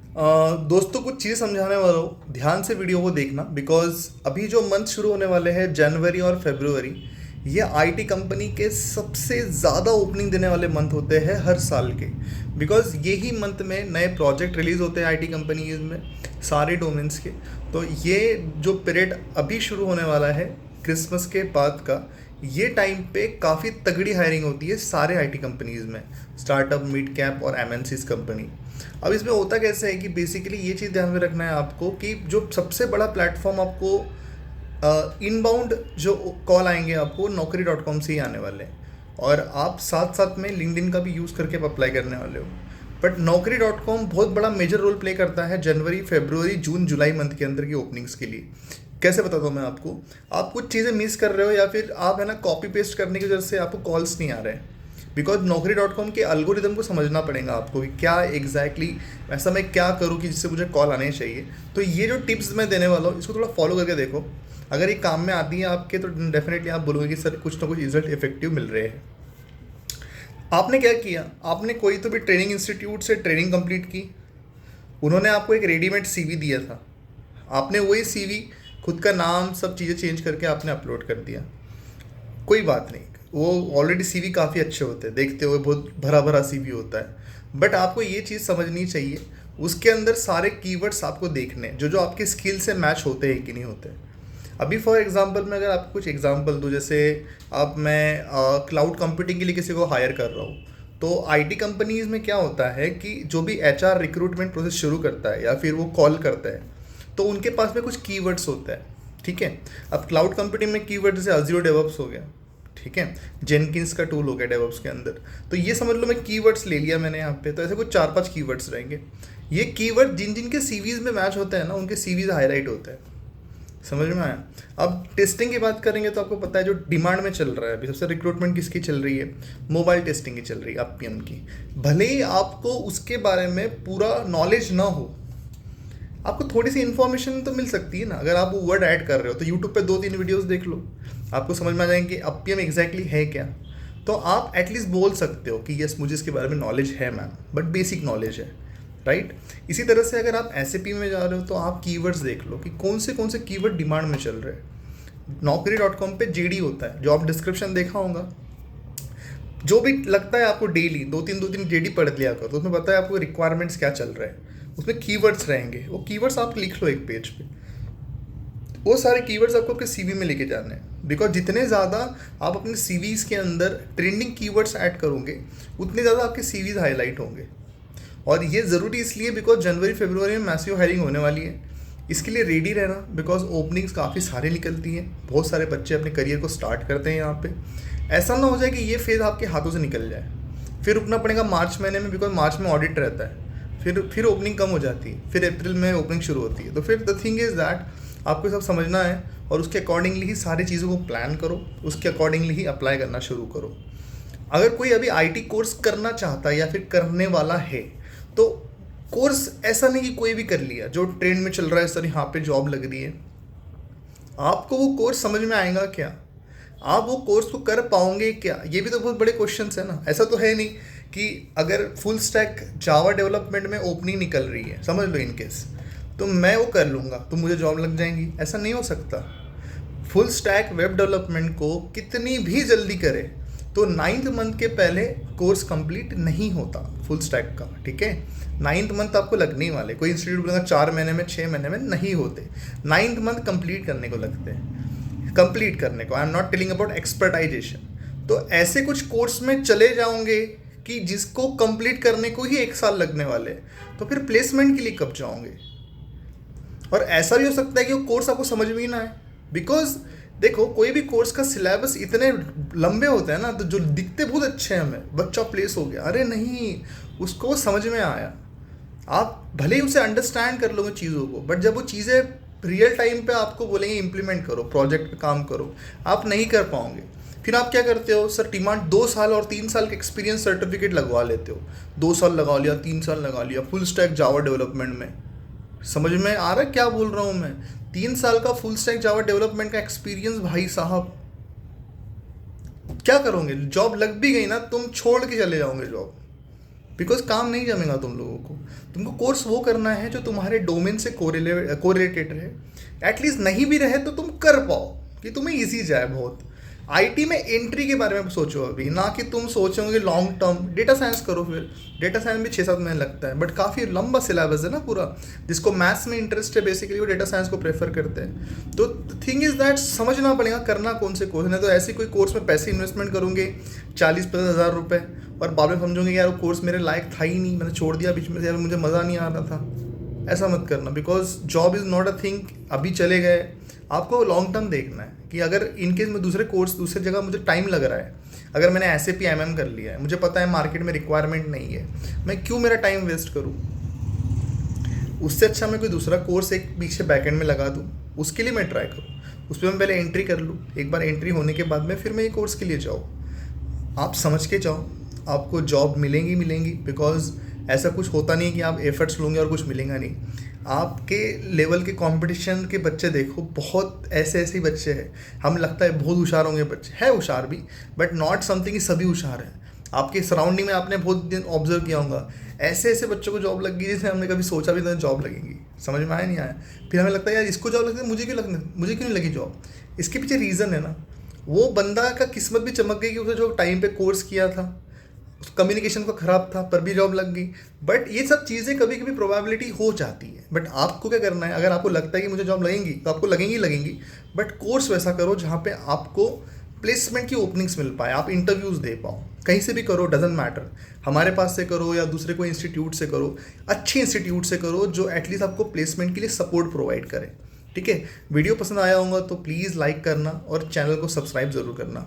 दोस्तों कुछ चीज़ समझाने वाला हूँ, ध्यान से वीडियो को देखना बिकॉज अभी जो मंथ शुरू होने वाले हैं जनवरी और फरवरी, ये आईटी कंपनी के सबसे ज़्यादा ओपनिंग देने वाले मंथ होते हैं हर साल के। बिकॉज यही मंथ में नए प्रोजेक्ट रिलीज़ होते हैं आईटी कंपनीज में, सारे डोमेन्स के। तो ये जो पीरियड अभी शुरू होने वाला है क्रिसमस के बाद का, ये टाइम पे काफ़ी तगड़ी हायरिंग होती है सारे आईटी कंपनीज में, स्टार्टअप, मिड कैप और एमएनसीज कंपनी। अब इसमें होता कैसे है कि बेसिकली ये चीज़ ध्यान में रखना है आपको कि जो सबसे बड़ा प्लेटफॉर्म आपको इनबाउंड जो कॉल आएंगे आपको Naukri.com से ही आने वाले हैं, और आप साथ साथ में लिंक्डइन का भी यूज़ करके अप्लाई करने वाले हो। बट Naukri.com बहुत बड़ा मेजर रोल प्ले करता है जनवरी, फरवरी, जून, जुलाई मंथ के अंदर की ओपनिंग्स के लिए। कैसे बताता हूँ मैं आपको, आप कुछ चीज़ें मिस कर रहे हो या फिर आप है ना कॉपी पेस्ट करने की वजह से आपको कॉल्स नहीं आ रहे हैं। बिकॉज Naukri.com के एल्गोरिदम को समझना पड़ेगा आपको कि क्या एग्जैक्टली ऐसा मैं क्या करूँ कि जिससे मुझे कॉल आने चाहिए। तो ये जो टिप्स मैं देने वाला हूँ इसको थोड़ा फॉलो करके देखो, अगर ये काम में आती है आपके तो डेफिनेटली आप बोलोगे कि सर कुछ ना कुछ रिजल्ट इफेक्टिव मिल रहे हैं। आपने क्या किया, आपने कोई तो भी ट्रेनिंग इंस्टीट्यूट से ट्रेनिंग कंप्लीट की, उन्होंने आपको एक रेडीमेड सीवी दिया था, आपने वही सीवी खुद का नाम सब चीज़ें चेंज करके आपने अपलोड कर दिया। कोई बात नहीं, वो ऑलरेडी सीवी काफ़ी अच्छे होते हैं, देखते हुए बहुत भरा भरा सीवी होता है। बट आपको ये चीज़ समझनी चाहिए, उसके अंदर सारे कीवर्ड्स आपको देखने जो जो आपके स्किल से मैच होते हैं कि नहीं होते। अभी फॉर एग्जांपल मैं अगर आपको कुछ एग्जांपल दूँ, जैसे अब मैं क्लाउड कंप्यूटिंग के लिए किसी को हायर कर रहा हूँ, तो आईटी कंपनीज में क्या होता है कि जो भी एचआर रिक्रूटमेंट प्रोसेस शुरू करता है या फिर वो कॉल करता है, तो उनके पास में कुछ कीवर्ड्स होता है। ठीक है, अब क्लाउड कंप्यूटिंग में कीवर्ड जैसे अज़ूर डेवऑप्स हो गया, ठीक है, जेनकिंस का टूल हो गया डेवऑप्स के अंदर, तो ये समझ लो मैं कीवर्ड्स ले लिया मैंने यहाँ पे। तो ऐसे कुछ 4-5 कीवर्ड्स रहेंगे, ये कीवर्ड जिन जिन के सीवीज में मैच होते हैं ना उनके सीवीज हाईलाइट होते हैं। समझ में आया। अब टेस्टिंग की बात करेंगे तो आपको पता है जो डिमांड में चल रहा है अभी सबसे, रिक्रूटमेंट किसकी चल रही है, मोबाइल टेस्टिंग की चल रही है, अपीएम की। भले ही आपको उसके बारे में पूरा नॉलेज ना हो, आपको थोड़ी सी इन्फॉर्मेशन तो मिल सकती है ना। अगर आप वो वर्ड ऐड कर रहे हो तो यूट्यूब पे 2-3 वीडियोस देख लो, आपको समझ में आ जाएंगे अपीएम एग्जैक्टली है क्या। तो आप एटलीस्ट बोल सकते हो कि यस मुझे इसके बारे में नॉलेज है मैम, बट बेसिक नॉलेज है, राइट। इसी तरह से अगर आप एसएपी में जा रहे हो तो आप कीवर्ड्स देख लो कि कौन से कीवर्ड डिमांड में चल रहे हैं। Naukri.com पे जेडी होता है, जॉब डिस्क्रिप्शन देखा होगा, जो भी लगता है आपको डेली 2-3 जेडी पढ़ लिया करो, तो उसमें पता है आपको रिक्वायरमेंट्स क्या चल रहा है, उसमें कीवर्ड्स रहेंगे, वो कीवर्ड्स आप लिख लो एक पेज पे। वो सारे कीवर्ड्स आपको अपने सीवी में लेके जाने हैं, बिकॉज जितने ज़्यादा आप अपने सीवीज़ के अंदर ट्रेंडिंग कीवर्ड्स ऐड करोगे उतने ज़्यादा आपके सीवीज़ हाईलाइट होंगे। और ये ज़रूरी इसलिए बिकॉज जनवरी फरवरी में मैसिव हायरिंग होने वाली है, इसके लिए रेडी रहना। बिकॉज ओपनिंग्स काफ़ी सारे निकलती हैं, बहुत सारे बच्चे अपने करियर को स्टार्ट करते हैं यहाँ पे। ऐसा ना हो जाए कि ये फेज़ आपके हाथों से निकल जाए, फिर रुकना पड़ेगा मार्च महीने में, बिकॉज मार्च में ऑडिट रहता है, फिर ओपनिंग कम हो जाती है, फिर अप्रैल में ओपनिंग शुरू होती है। तो फिर द थिंग इज़ दैट आपको सब समझना है और उसके अकॉर्डिंगली ही सारी चीज़ों को प्लान करो, उसके अकॉर्डिंगली ही अप्लाई करना शुरू करो। अगर कोई अभी आईटी कोर्स करना चाहता है या फिर करने वाला है, तो कोर्स ऐसा नहीं कि कोई भी कर लिया जो ट्रेंड में चल रहा है सर यहाँ पे जॉब लग रही है। आपको वो कोर्स समझ में आएगा क्या, आप वो कोर्स को कर पाओगे क्या, ये भी तो बहुत बड़े क्वेश्चंस है ना। ऐसा तो है नहीं कि अगर फुल स्टैक जावा डेवलपमेंट में ओपनिंग निकल रही है, समझ लो इन केस, तो मैं वो कर लूँगा तो मुझे जॉब लग जाएंगी, ऐसा नहीं हो सकता। फुल स्टैक वेब डेवलपमेंट को कितनी भी जल्दी करे तो 9th मंथ के पहले कोर्स कंप्लीट नहीं होता फुल स्टैक का, ठीक है। 9th मंथ आपको लगने ही वाले, कोई इंस्टीट्यूट बोलेगा 4 महीने में, 6 महीने में, नहीं होते। 9th मंथ कंप्लीट करने को लगते हैं, कंप्लीट करने को। I am not telling about expertisation. तो ऐसे कुछ कोर्स में चले जाओगे कि जिसको कंप्लीट करने को ही 1 साल लगने वाले, तो फिर प्लेसमेंट के लिए कब जाओगे। और ऐसा भी हो सकता है कि वो कोर्स आपको समझ में ही ना आए, बिकॉज देखो कोई भी कोर्स का सिलेबस इतने लंबे होते हैं ना, तो जो दिखते बहुत अच्छे हैं हमें, बच्चा प्लेस हो गया, अरे नहीं, उसको समझ में आया। आप भले ही उसे अंडरस्टैंड कर लोगे चीज़ों को, बट जब वो चीज़ें रियल टाइम पे आपको बोलेंगे इम्प्लीमेंट करो, प्रोजेक्ट पे काम करो, आप नहीं कर पाओगे। फिर आप क्या करते हो, सर डिमांड 2 साल और 3 साल का एक्सपीरियंस सर्टिफिकेट लगवा लेते हो। 2 साल लगा लिया, 3 साल लगा लिया फुल स्टैक जावा डेवलपमेंट में। समझ में आ रहा है क्या बोल रहा हूँ मैं। 3 साल का फुल स्टैक जावा डेवलपमेंट का एक्सपीरियंस, भाई साहब क्या करोगे, जॉब लग भी गई ना तुम छोड़ के चले जाओगे जॉब, बिकॉज काम नहीं जमेगा तुम लोगों को। तुमको कोर्स वो करना है जो तुम्हारे डोमेन से कोरिलेटेड रहे, एटलीस्ट नहीं भी रहे तो तुम कर पाओ, कि तुम्हें ईजी जाए बहुत। आईटी में एंट्री के बारे में सोचो अभी, ना कि तुम सोचोगे लॉन्ग टर्म। डेटा साइंस करो, फिर डेटा साइंस भी 6-7 महीने लगता है, बट काफ़ी लंबा सिलेबस है ना पूरा। जिसको मैथ्स में इंटरेस्ट है बेसिकली वो डेटा साइंस को प्रेफर करते हैं। तो थिंग इज़ दैट समझना पड़ेगा करना कौन से कोर्स है। तो ऐसी कोई कोर्स में पैसे इन्वेस्टमेंट करूँगे 40-50 हज़ार रुपये, और बाद में समझोगे यार वो कोर्स मेरे लायक था ही नहीं, मैंने छोड़ दिया बीच में से, यार मुझे मज़ा नहीं आ रहा था। ऐसा मत करना, because job is not a thing अभी चले गए, आपको लॉन्ग टर्म देखना है। कि अगर इनकेस में दूसरे जगह मुझे टाइम लग रहा है, अगर मैंने SAP MM कर लिया है, मुझे पता है मार्केट में रिक्वायरमेंट नहीं है, मैं क्यों मेरा टाइम वेस्ट करूँ? उससे अच्छा मैं कोई दूसरा कोर्स एक पीछे बैकएंड में लगा दूँ, उसके लिए मैं ट्राई करूँ, उस पर मैं पहले एंट्री कर लूँ। एक बार एंट्री होने के बाद में फिर मैं ये कोर्स के लिए जाऊँ। आप समझ के जाओ, आपको जॉब मिलेंगी, बिकॉज ऐसा कुछ होता नहीं कि आप एफर्ट्स लोगे और कुछ मिलेगा नहीं। आपके लेवल के कंपटीशन के बच्चे देखो, बहुत ऐसे ही बच्चे हैं, हम लगता है बहुत होशियार होंगे बच्चे, है होशियार भी, बट नॉट समथिंग कि सभी होशियार हैं। आपके सराउंडिंग में आपने बहुत दिन ऑब्जर्व किया होगा, ऐसे बच्चों को जॉब लग गई जिसे हमने कभी सोचा भी था जॉब लगेंगी, समझ में आया नहीं आया। फिर हमें लगता है यार इसको जॉब लगती है, मुझे क्यों नहीं लगी जॉब? इसके पीछे रीज़न है ना, वो बंदा का किस्मत भी चमक गई कि उसने जो टाइम पे कोर्स किया था, कम्युनिकेशन को ख़राब था पर भी जॉब लग गई। बट ये सब चीज़ें कभी कभी प्रोबेबिलिटी हो जाती है। बट आपको क्या करना है, अगर आपको लगता है कि मुझे जॉब लगेंगी तो आपको लगेंगी, बट कोर्स वैसा करो जहाँ पे आपको प्लेसमेंट की ओपनिंग्स मिल पाए, आप इंटरव्यूज़ दे पाओ। कहीं से भी करो, डजेंट मैटर, हमारे पास से करो या दूसरे कोई इंस्टीट्यूट से करो, अच्छे इंस्टीट्यूट से करो जो एटलीस्ट आपको प्लेसमेंट के लिए सपोर्ट प्रोवाइड करे। ठीक है, वीडियो पसंद आया होगा तो प्लीज़ लाइक करना और चैनल को सब्सक्राइब ज़रूर करना।